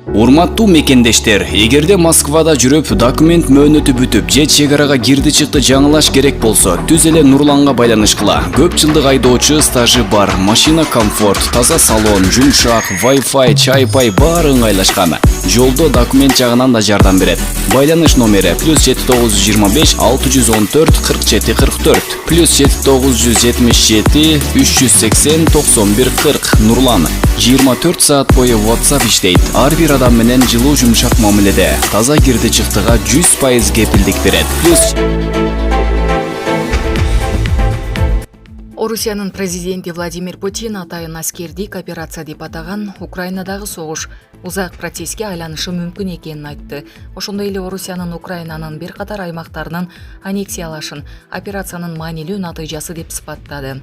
Урматтуу мекендештер, эгерде Москвада жүрүп, документ мөөнөтү бүтүп, же чек арага кирди чыкты жаңылаш керек болсо, түз эле Нурланга байланышкыла. Көп жылдык айдоочу стажы бар, машина комфорт, таза салон, жумшак, Wi-Fi, чай-пай баары ыңгайлашкан. Жолдо документ жагынан да жардам берет. Байланыш номери +7925 614 47 44, +7977 380 91 40. Нурлан 24 саат бою WhatsApp иштейт. Ар бир адам менен жылуу жумшак мамиледе. Таза кирди чыктыга 100% кепилдик берет. Орусиянын президенти Владимир Путин атайын аскердик операция деп атаган Украинадагы согуш узак процесске айланышы мүмкүн экенин айтты. Ошондой эле Орусиянын Украинанын бир катар аймактарынын аннексиялашын операциянын маанилүү натыйжасы деп сыпаттады.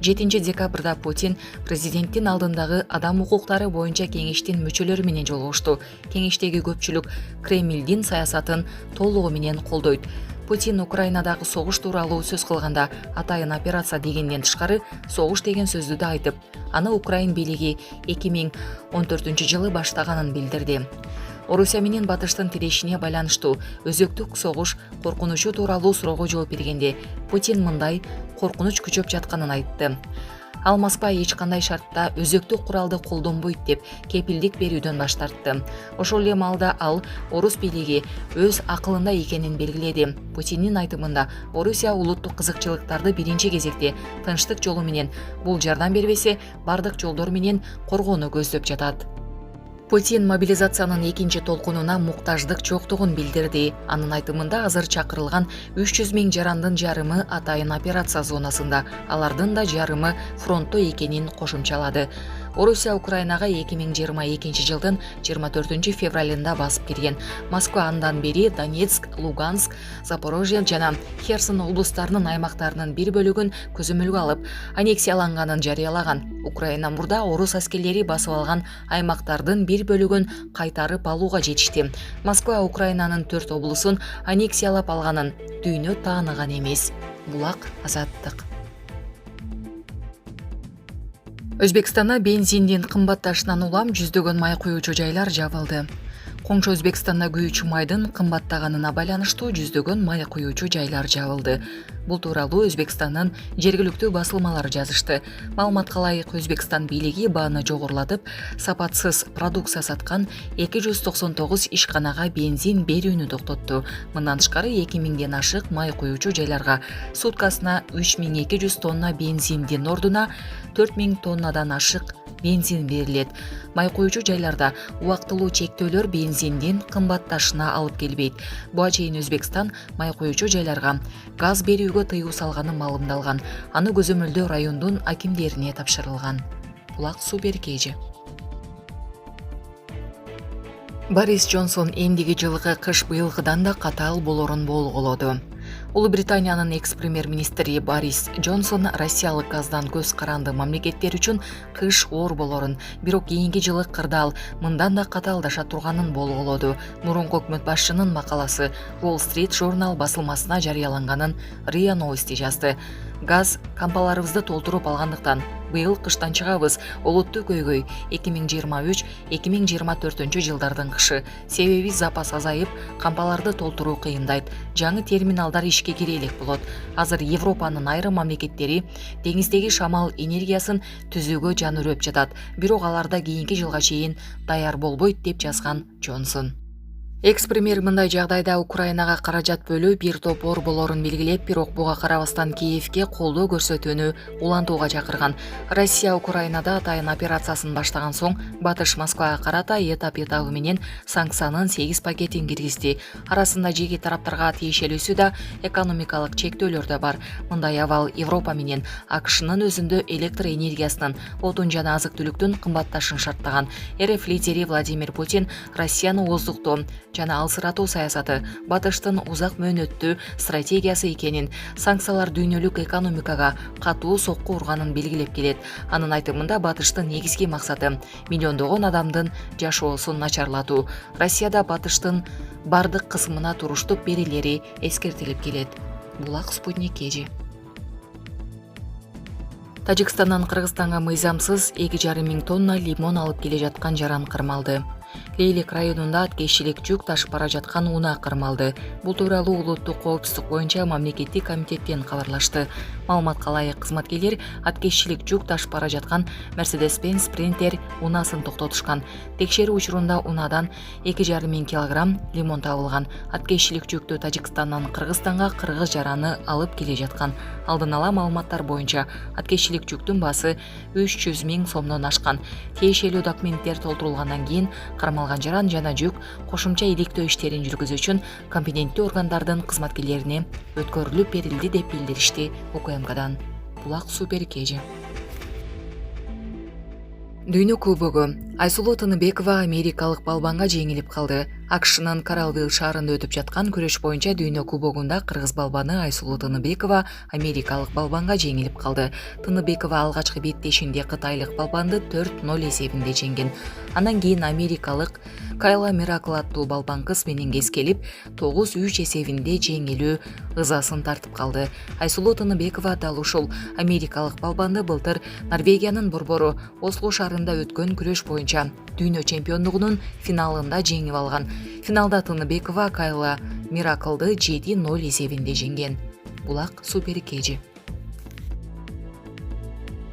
7 декабрда Путин президенттин алдындагы адам укуктары боюнча кеңештин мүчөлөрү менен жолугушту. Кеңештеги көпчүлүк Кремлдин саясатын толугу менен колдойт. Путин Украинадагы согуш тууралуу сөз кылганда атайын операция дегенден тышкары согуш деген сөздү да айтып, аны Украин бийлиги 2014-жылы баштаганын билдирди. Орусия менен Батыштын тирешине байланыштуу өзөктүк согуш коркунучу тууралуу суроого жооп бергенде Путин мындай коркунуч күчөп жатканын айтты. Ал Москва эч кандай шартта өзөктүк куралды колдонбойт деп кепилдик берүүдөн баш тартты. Ошол эле маалда ал орус бийлиги өз акылында экенин белгиледи. Путиндин айтымында Орусия улуттук кызыкчылыктарды биринчи кезекте тынчтык жолу менен, бул жардам бербесе бардык жолдор менен коргоону көздөп жатат. Путин мобилизациянын экинчи толкунуна муктаждык жоктугун билдирди. Анын айтымында азыр чакырылган 300 000 жарандын жарымы атайын операция зонасында, алардын да жарымы фронтто экенин кошумчалады. Орусия Украинага 2022 жылдын 24 февралында басып кирген. Москва андан бери Донецк, Луганск, Запорожье жана Херсон облустарынын аймактарынын бир бөлүгүн көзөмөлгө алып, аннексияланганын жарыялаган. Украина мурда орус аскерлери басып алган аймактардын бир бөлүгүн кайтарып алууга жетишти. Москва Украинанын 4 облусун аннексиялап алганын дүйнө тааныган эмес. Булак азаттык. Өзбекстанда бензиндин кымбатташынан улам жүздөгөн май куюучу жайлар жабылды. Коңшу Өзбекстанда күйүүчү майдын кымбаттаганына байланыштуу жүздөгөн май куюучу жайлар жабылды. Бул тууралуу Өзбекстандын жергиликтүү басылмалары жазышты. Маалыматка ылайык, Өзбекстан бийлиги бааны жогорулатып, сапатсыз продукция саткан 299 ишканага бензин берүүнү токтотту. Мындан тышкары 2000ден ашык май куюучу жайларга суткасына 3200 тонна бензиндин ордуна 4000 тоннадан ашык бензин берилет. Май куюучу жайларда убактылуу чектөөлөр бензиндин кымбатташына алып келбейт. Буга чейин Өзбекстан май куюучу жайларга газ берүүгө тыюу салганы маалымдалган. Аны көзөмөлдөө райондун акимдерине тапшырылган. Булак супер кежи. Борис Джонсон эндиги жылкы кыш быйылкыдан да катаал болорун болголоду. Улуу Британиянын экс-премьер-министри Борис Джонсон россиялык газдан көз каранды мамлекеттер үчүн кыш оор болорун, бирок кийинки жылы кырдаал мындан да катаалдаша турганын болголоду. Мурунку өкмөт башчынын макаласы Wall Street журнал басылмасына жарыяланганын РИА Новости жазды. Газ кампаларыбызды толтуруп алгандыктан быйыл кыштан чыгабыз. Олуттуу көйгөй 2023-2024 жылдардын кышы. Себеби запас азайып, кампаларды толтуруу кыйындайт. Жаңы терминалдар ишке кире элек болот. Азыр Европанын айрым мамлекеттери деңиздеги шамал энергиясын түзүүгө жан үрөп жатат. Бирок аларда кийинки жылга чейин даяр болбойт деп жазган Джонсон. Экс-премьер мындай жагдайда Украинага каражат бөлүү бир топ оор болорун белгилеп, бирок буга карабастан Киевке колдоо көрсөтүүнү улантууга чакырган. Россия Украинада атайын операциясын баштаган соң, Батыш Москвага карата этап-этабы менен санкциянын 8 пакетин киргизди. Арасында жеке тараптарга тиешелүүсү да, экономикалык чектөөлөр да бар. Мындай абал Европа менен АКШнын өзүндө электр энергиясынын, отун жана азык-түлүктүн кымбатташын шарттаган. РФ лидери Владимир Путин Россияны ооздуктоо жана алсыратуу саясаты Батыштын узак мөөнөттүү стратегиясы экенин, санкциялар дүйнөлүк экономикага катуу сокку урганын белгилеп келет. Анын айтымында Батыштын негизги максаты миллиондогон адамдын жашоосун начарлатуу. Россияда Батыштын бардык кысымына туруштук берилери эскертилип келет. Булак Спутник кежи. Тажикстандан Кыргызстанга мыйзамсыз 2,5 миң тонна лимон алып келе жаткан жаран кырмалды. Лейлик районунда аткейшилик жүк ташып бара жаткан унаа кырмалды. Бул тууралуу улуттук коопсуздук боюнча мамлекеттик комитеттен кабарлашты. Маалыматка ылайык кызматкерлер аткейшилик жүк ташып бара жаткан Mercedes-Benz Sprinter унаасын токтотушкан. Текшерүү учурунда унаадан 2,5 килограмм лимон табылган. Аткейшилик жүктү Тажикстандан Кыргызстанга кыргыз жараны алып келе жаткан. Алдын ала маалыматтар боюнча аткейшилик жүктүн баасы 300 000 сомдон ашкан. Тиешелүү документтер толтурулгандан кийин кармалган жаран жана жүк кошумча иликтөө иштерин жүргүзүү үчүн компетенттүү органдардын кызматкерлерине өткөрүлүп берилди деп билдиришти УКМКдан. Булак Супер Кежи. Дүйнө кубогу. Айсулуу Тыныбекова америкалык балбанга жеңилип калды. АКШнын Каралвилл шаарында өтүп жаткан күрөш боюнча дүйнө кубогунда кыргыз балбаны Айсулуу Тыныбекова америкалык балбанга жеңилип калды. Тыныбекова алгачкы беттешинде кытайлык балбанды 4-0 эсебинде жеңген. Андан кийин америкалык Кайла Миракл аттуу балбан кыз менен кескелип 9-3 эсебинде жеңилүү ызасын тартып калды. Айсулуу Тыныбекова дал ушул америкалык балбанды былтыр Норвегиянын борбору Осло шаарында өткөн күрөш боюнча дүйнө чемпиондугунун финалында жеңип алган. Финалда Тыныбекова Кайла Мираклды 7-0 эсебинде жеңген. Булак Супер Кежи.